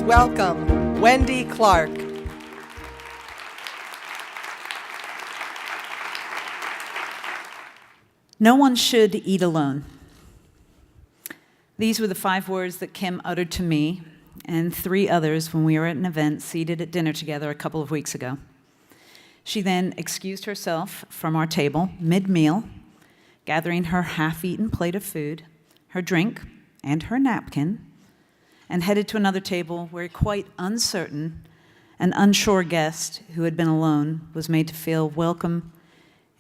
welcome Wendy Clark. No one should eat alone. These were the 5 words that Kim uttered to me and 3 others when we were at an event seated at dinner together a couple of weeks ago. She then excused herself from our table mid-meal, gathering her half-eaten plate of food, her drink, and her napkin, and headed to another table where a quite uncertain and unsure guest who had been alone was made to feel welcome,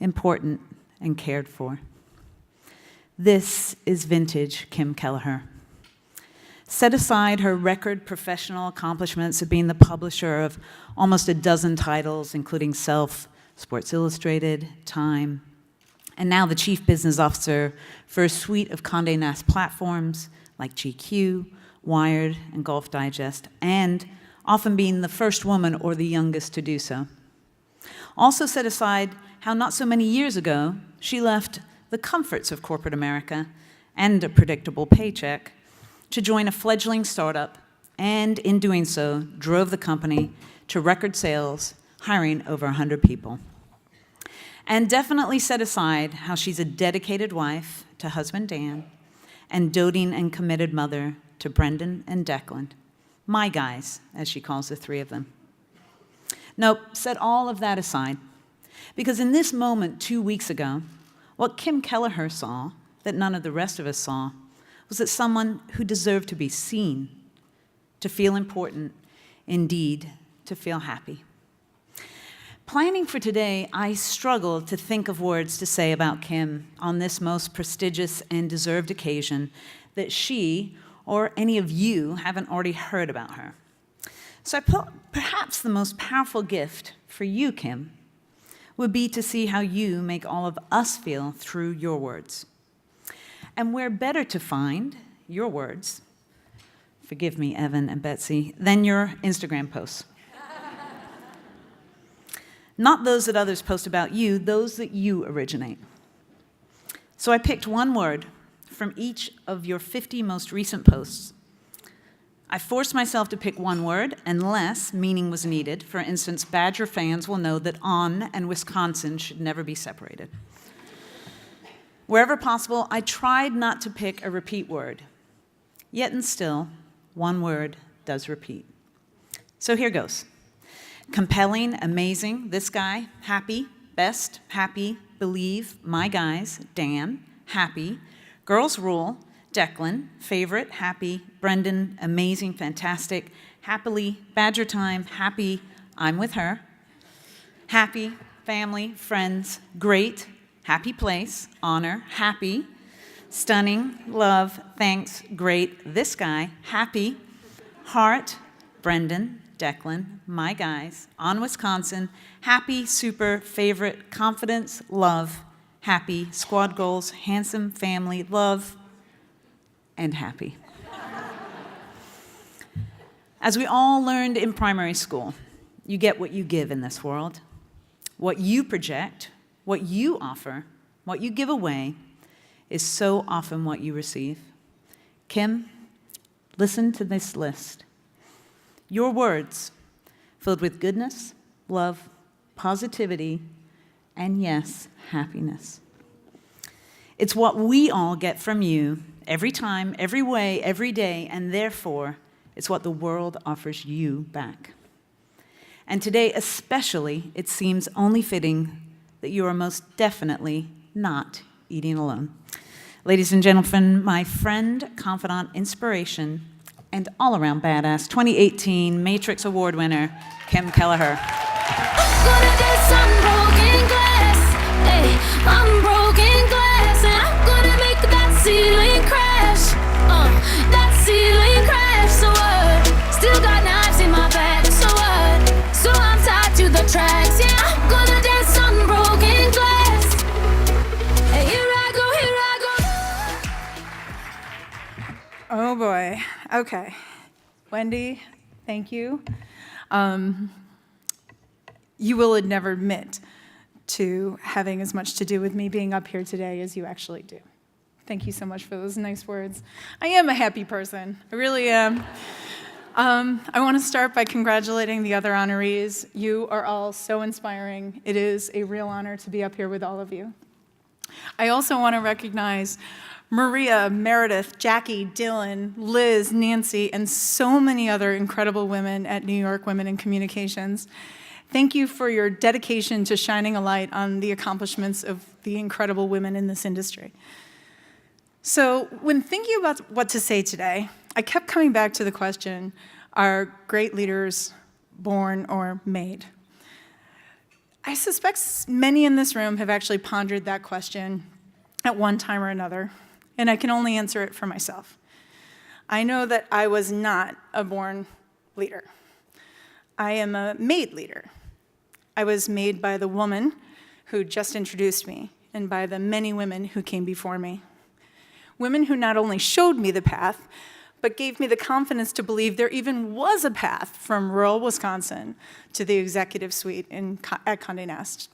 important, and cared for. This is vintage Kim Kelleher. Set aside her record professional accomplishments of being the publisher of almost a dozen titles, including Self, Sports Illustrated, Time, and now the chief business officer for a suite of Condé Nast platforms like GQ, Wired, and Golf Digest, and often being the first woman or the youngest to do so. Also set aside how not so many years ago, she left the comforts of corporate America and a predictable paycheck to join a fledgling startup, and in doing so, drove the company to record sales, hiring over 100 people. And definitely set aside how she's a dedicated wife to husband Dan, and doting and committed mother to Brendan and Declan, my guys, as she calls the 3 of them. Nope, set all of that aside, because in this moment 2 weeks ago, what Kim Kelleher saw that none of the rest of us saw was that someone who deserved to be seen, to feel important, indeed, to feel happy. Planning for today, I struggled to think of words to say about Kim on this most prestigious and deserved occasion that she or any of you haven't already heard about her. So I thought perhaps the most powerful gift for you, Kim, would be to see how you make all of us feel through your words. And where better to find your words, forgive me, Evan and Betsy, than your Instagram posts. Not those that others post about you, those that you originate. So I picked one word from each of your 50 most recent posts. I forced myself to pick one word unless meaning was needed. For instance, Badger fans will know that on and Wisconsin should never be separated. Wherever possible, I tried not to pick a repeat word. Yet and still, one word does repeat. So here goes. Compelling, amazing, this guy, happy, best, happy, believe, my guys, Dan, happy, girls rule, Declan, favorite, happy, Brendan, amazing, fantastic, happily, Badger time, happy, I'm with her, happy, family, friends, great, happy place, honor, happy, stunning, love, thanks, great, this guy, happy, heart, Brendan, Declan, my guys, on Wisconsin, happy, super, favorite, confidence, love, happy, squad goals, handsome, family, love, and happy. As we all learned in primary school, you get what you give in this world. What you project, what you offer, what you give away is so often what you receive. Kim, listen to this list. Your words, filled with goodness, love, positivity, and yes, happiness. It's what we all get from you every time, every way, every day, and therefore, it's what the world offers you back. And today, especially, it seems only fitting that you are most definitely not eating alone. Ladies and gentlemen, my friend, confidant, inspiration, and all-around badass 2018 Matrix Award winner, Kim Kelleher. I'm broken glass, and I'm gonna make that ceiling crash. That ceiling crash. So what? Still got knives in my back. So what? So I'm tied to the tracks. Yeah, I'm gonna dance on broken glass. Hey, here I go, here I go. Oh boy. Okay. Wendy, thank you. You will never admit to having as much to do with me being up here today as you actually do. Thank you so much for those nice words. I am a happy person. I really am. I want to start by congratulating the other honorees. You are all so inspiring. It is a real honor to be up here with all of you. I also want to recognize Maria, Meredith, Jackie, Dylan, Liz, Nancy, and so many other incredible women at New York Women in Communications. Thank you for your dedication to shining a light on the accomplishments of the incredible women in this industry. So when thinking about what to say today, I kept coming back to the question, are great leaders born or made? I suspect many in this room have actually pondered that question at one time or another, and I can only answer it for myself. I know that I was not a born leader. I am a made leader. I was made by the woman who just introduced me and by the many women who came before me. Women who not only showed me the path, but gave me the confidence to believe there even was a path from rural Wisconsin to the executive suite at Condé Nast.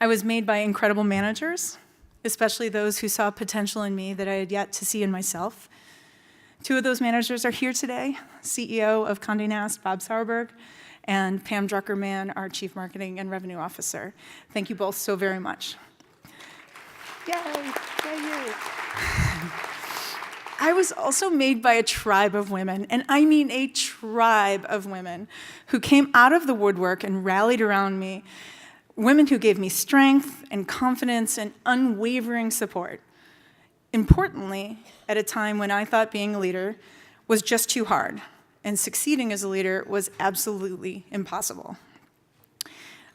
I was made by incredible managers, especially those who saw potential in me that I had yet to see in myself. Two of those managers are here today, CEO of Condé Nast, Bob Sauerberg, and Pam Druckerman, our Chief Marketing and Revenue Officer. Thank you both so very much. Yay, yay, yay. I was also made by a tribe of women, and I mean a tribe of women, who came out of the woodwork and rallied around me, women who gave me strength and confidence and unwavering support. Importantly, at a time when I thought being a leader was just too hard, and succeeding as a leader was absolutely impossible.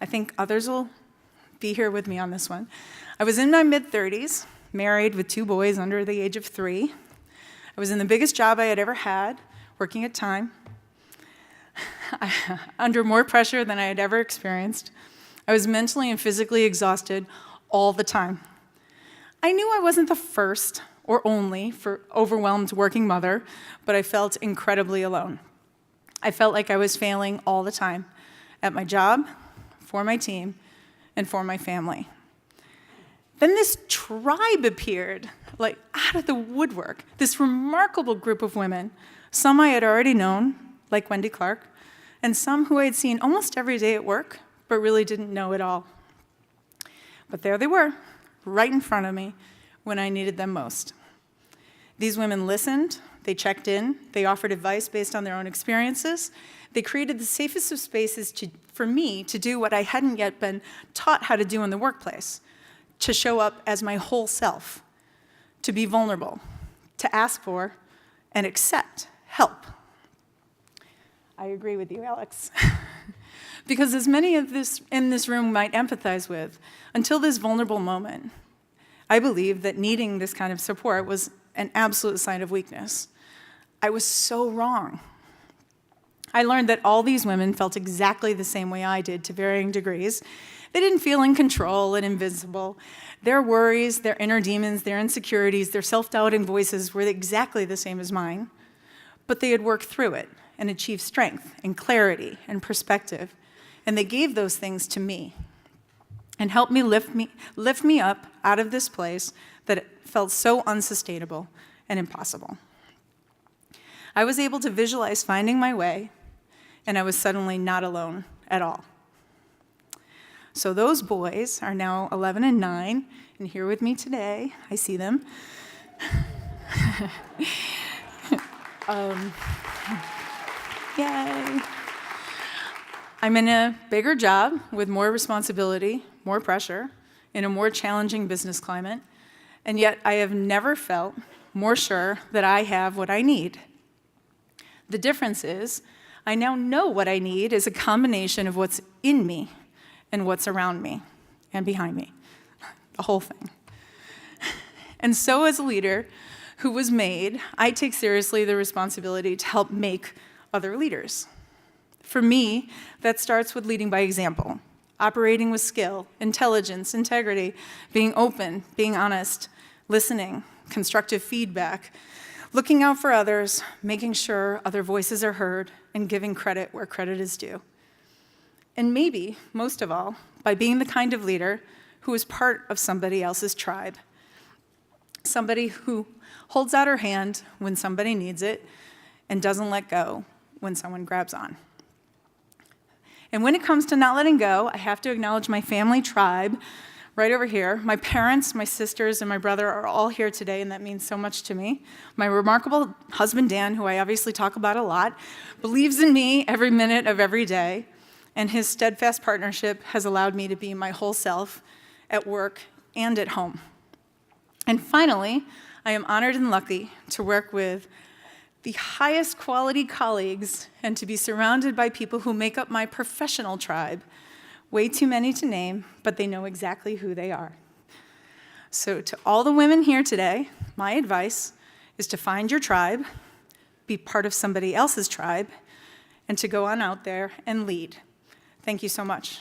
I think others will be here with me on this one. I was in my mid-30s, married with 2 boys under the age of 3. I was in the biggest job I had ever had, working at Time, under more pressure than I had ever experienced. I was mentally and physically exhausted all the time. I knew I wasn't the first or only for overwhelmed working mother, but I felt incredibly alone. I felt like I was failing all the time at my job, for my team, and for my family. Then this tribe appeared, like out of the woodwork, this remarkable group of women, some I had already known, like Wendy Clark, and some who I had seen almost every day at work, but really didn't know at all. But there they were, right in front of me, when I needed them most. These women listened, they checked in, they offered advice based on their own experiences, they created the safest of spaces for me to do what I hadn't yet been taught how to do in the workplace, to show up as my whole self, to be vulnerable, to ask for and accept help. I agree with you, Alex. Because as many of this in this room might empathize with, until this vulnerable moment, I believed that needing this kind of support was an absolute sign of weakness. I was so wrong. I learned that all these women felt exactly the same way I did to varying degrees. They didn't feel in control and invincible. Their worries, their inner demons, their insecurities, their self-doubting voices were exactly the same as mine. But they had worked through it and achieved strength and clarity and perspective. And they gave those things to me and helped me lift me up out of this place that it felt so unsustainable and impossible. I was able to visualize finding my way, and I was suddenly not alone at all. So those boys are now 11 and 9, and here with me today. I see them. Yay. I'm in a bigger job with more responsibility, more pressure, in a more challenging business climate, and yet I have never felt more sure that I have what I need. The difference is, I now know what I need is a combination of what's in me and what's around me and behind me, the whole thing. And so as a leader who was made, I take seriously the responsibility to help make other leaders. For me, that starts with leading by example, operating with skill, intelligence, integrity, being open, being honest, listening, constructive feedback, looking out for others, making sure other voices are heard, and giving credit where credit is due. And maybe, most of all, by being the kind of leader who is part of somebody else's tribe, somebody who holds out her hand when somebody needs it and doesn't let go when someone grabs on. And when it comes to not letting go, I have to acknowledge my family tribe right over here. My parents, my sisters, and my brother are all here today, and that means so much to me. My remarkable husband, Dan, who I obviously talk about a lot, believes in me every minute of every day, and his steadfast partnership has allowed me to be my whole self at work and at home. And finally, I am honored and lucky to work with the highest quality colleagues and to be surrounded by people who make up my professional tribe. Way too many to name, but they know exactly who they are. So to all the women here today, my advice is to find your tribe, be part of somebody else's tribe, and to go on out there and lead. Thank you so much.